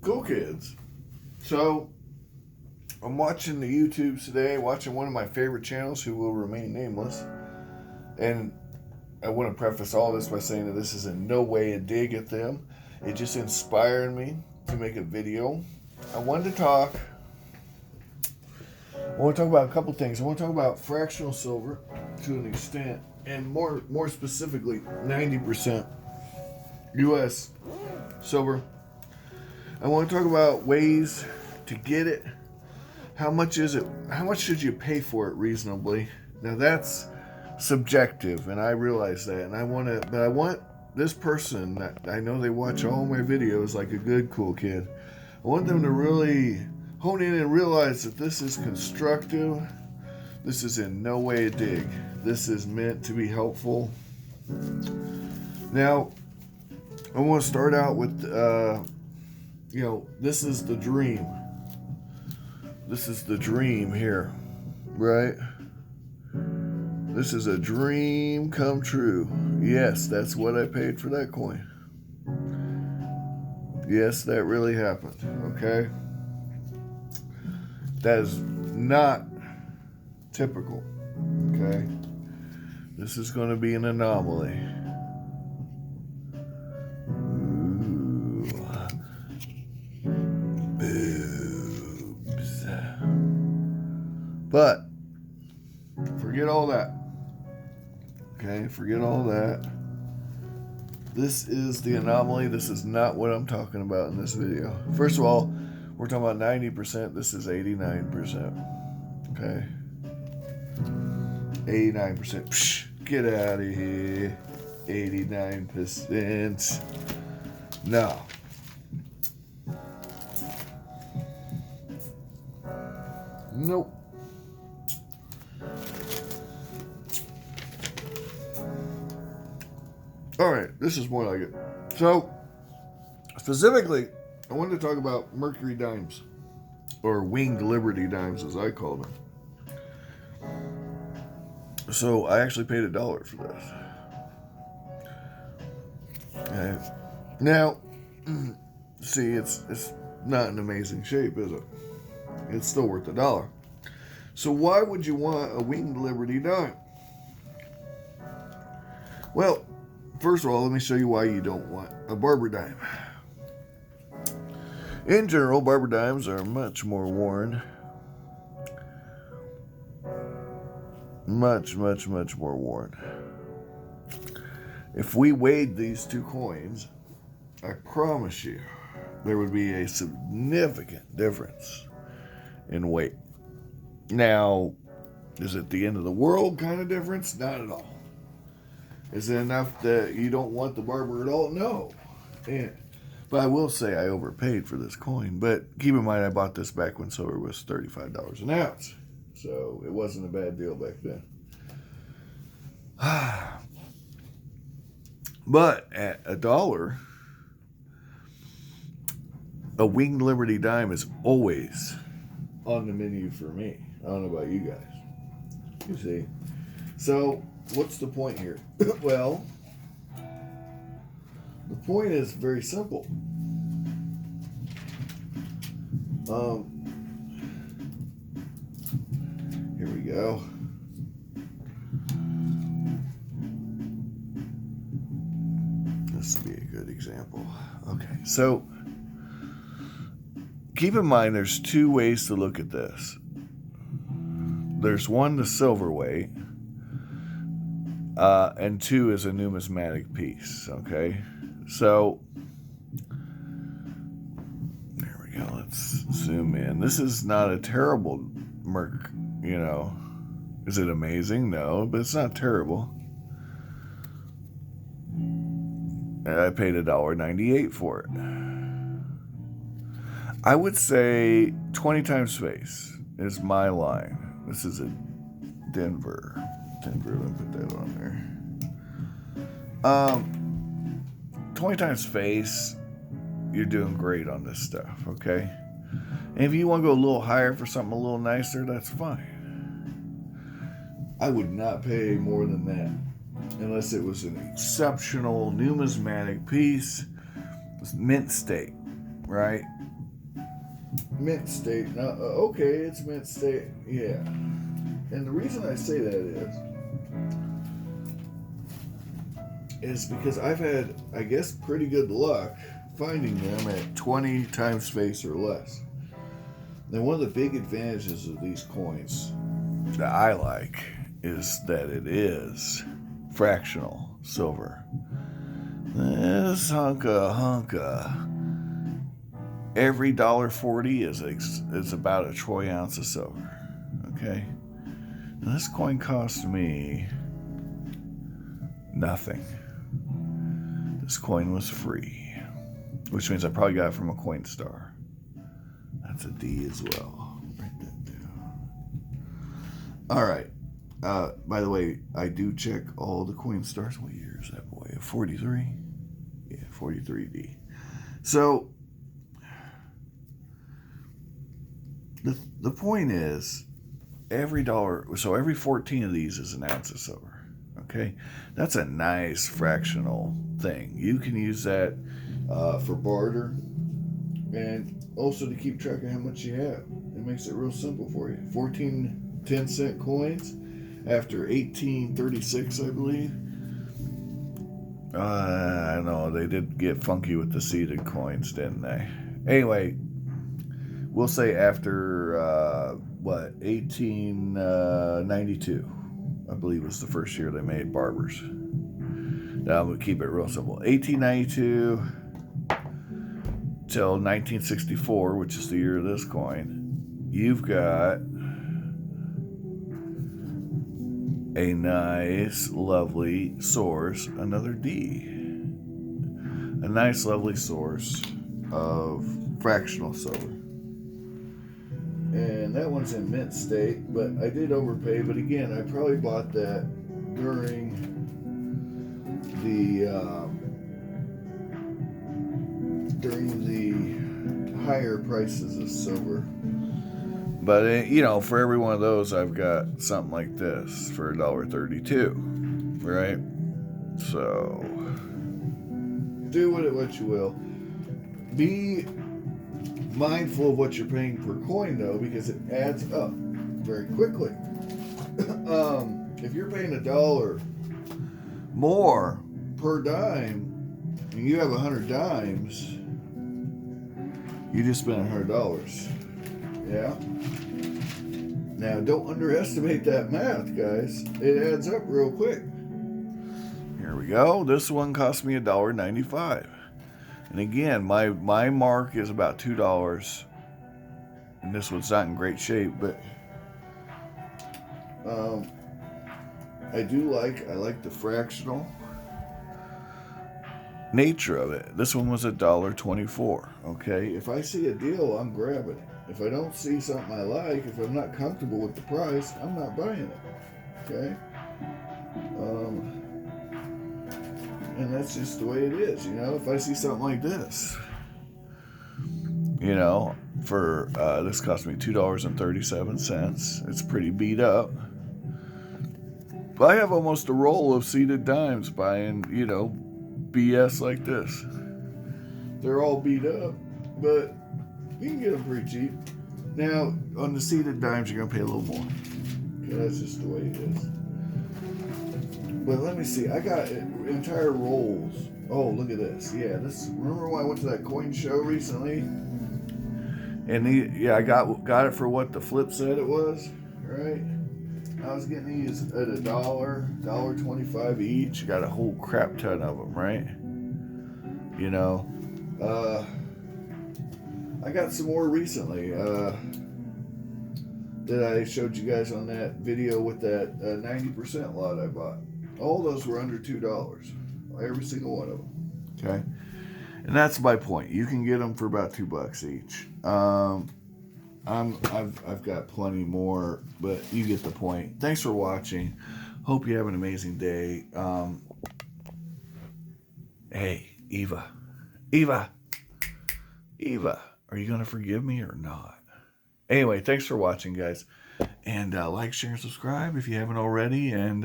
Cool kids. So, I'm watching the YouTubes today, watching one of my favorite channels who will remain nameless. And I want to preface all this by saying that this is in no way a dig at them. It just inspired me to make a video. I want to talk about a couple things. I want to talk about fractional silver to an extent, and more specifically, 90% U.S. silver. I want to talk about ways to get it. How much is it? How much should you pay for it reasonably? Now that's subjective, and I realize that. And I want this person that I know they watch all my videos like a good cool kid. I want them to really hone in and realize that this is constructive. This is in no way a dig. This is meant to be helpful. Now, I want to start out with, this is the dream. This is the dream here, right? This is a dream come true. Yes, that's what I paid for that coin. Yes, that really happened, okay? That is not typical, okay? This is going to be an anomaly. Ooh. Boobs. But, forget all that. Okay, forget all that. This is the anomaly. This is not what I'm talking about in this video. First of all, we're talking about 90%. This is 89%. Okay? 89%. Psh, get out of here. 89%. No. Nope. Alright, this is more like it. So, specifically, I wanted to talk about Mercury dimes, or Winged Liberty dimes as I call them. So, I actually paid $1 for this. Okay. Now, see, it's not in amazing shape, is it? It's still worth $1. So why would you want a Winged Liberty dime? Well, first of all, let me show you why you don't want a barber dime. In general, barber dimes are much more worn. Much more worn. If we weighed these two coins, I promise you, there would be a significant difference in weight. Now, is it the end of the world kind of difference? Not at all. Is it enough that you don't want the barber at all? No. But I will say I overpaid for this coin. But keep in mind, I bought this back when silver was $35 an ounce. So it wasn't a bad deal back then. But at $1, a Winged Liberty dime is always on the menu for me. I don't know about you guys. You see? So, what's the point here? Well, the point is very simple. Here we go. This will be a good example. Okay, so keep in mind there's two ways to look at this. There's one, the silver weight, and two is a numismatic piece, okay? So, there we go. Let's zoom in. This is not a terrible merc, Is it amazing? No, but it's not terrible. And I paid $1.98 for it. I would say 20 times face is my line. This is a Denver. Let me put that on there. 20 times face, you're doing great on this stuff, okay? And if you want to go a little higher for something a little nicer, that's fine. I would not pay more than that unless it was an exceptional numismatic piece, mint state, right? mint state. Now, okay, it's mint state. Yeah. And the reason I say that is because I've had, I guess, pretty good luck finding them at 20 times face or less. Now, one of the big advantages of these coins that I like is that it is fractional silver. This hunka. Every $1.40 is about a troy ounce of silver. Okay? Now, this coin cost me nothing. This coin was free, which means I probably got it from a Coinstar. That's a D as well. Write that down. All right. By the way, I do check all the Coinstars. What year is that boy? 43? Yeah, 43D. So, the point is, every 14 of these is an ounce of silver. Okay? That's a nice fractional thing. You can use that for barter and also to keep track of how much you have. It makes it real simple for you. 14 10-cent coins after 1836, I believe. I don't know. They did get funky with the seeded coins, didn't they? Anyway, we'll say after, 1892, I believe was the first year they made barbers. Now I'm going to keep it real simple. 1892 till 1964, which is the year of this coin, you've got a nice, lovely source, another D. A nice, lovely source of fractional silver. And that one's in mint state, but I did overpay. But again, I probably bought that during the higher prices of silver. But, for every one of those, I've got something like this for $1.32, right? So, do with it what you will. Be mindful of what you're paying per coin, though, because it adds up very quickly. If you're paying $1 more per dime, and you have 100 dimes, you just spent $100. Yeah? Now, don't underestimate that math, guys. It adds up real quick. Here we go. This one cost me $1.95. And again, my mark is about $2. And this one's not in great shape, but I like the fractional nature of it. This one was $1.24. Okay, if I see a deal, I'm grabbing it. If I don't see something I like, if I'm not comfortable with the price, I'm not buying it. Okay, and that's just the way it is. If I see something like this, for this cost me $2.37. It's pretty beat up. But I have almost a roll of seeded dimes buying, BS like this. They're all beat up, but you can get them pretty cheap. Now, on the seeded dimes, you're going to pay a little more. Okay, that's just the way it is. But let me see. I got entire rolls. Oh, look at this. Yeah, remember when I went to that coin show recently? And I got it for what the flip said it was, right? I was getting these at $1.25 each. Got a whole crap ton of them, right? I got some more recently that I showed you guys on that video with that 90% lot I bought. All those were under $2. Every single one of them. Okay? And that's my point. You can get them for about $2 each. I've got plenty more, but you get the point. Thanks for watching. Hope you have an amazing day. Hey, Eva, are you gonna forgive me or not? Anyway, thanks for watching, guys, and like, share, and subscribe if you haven't already. And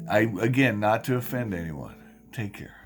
again, not to offend anyone. Take care.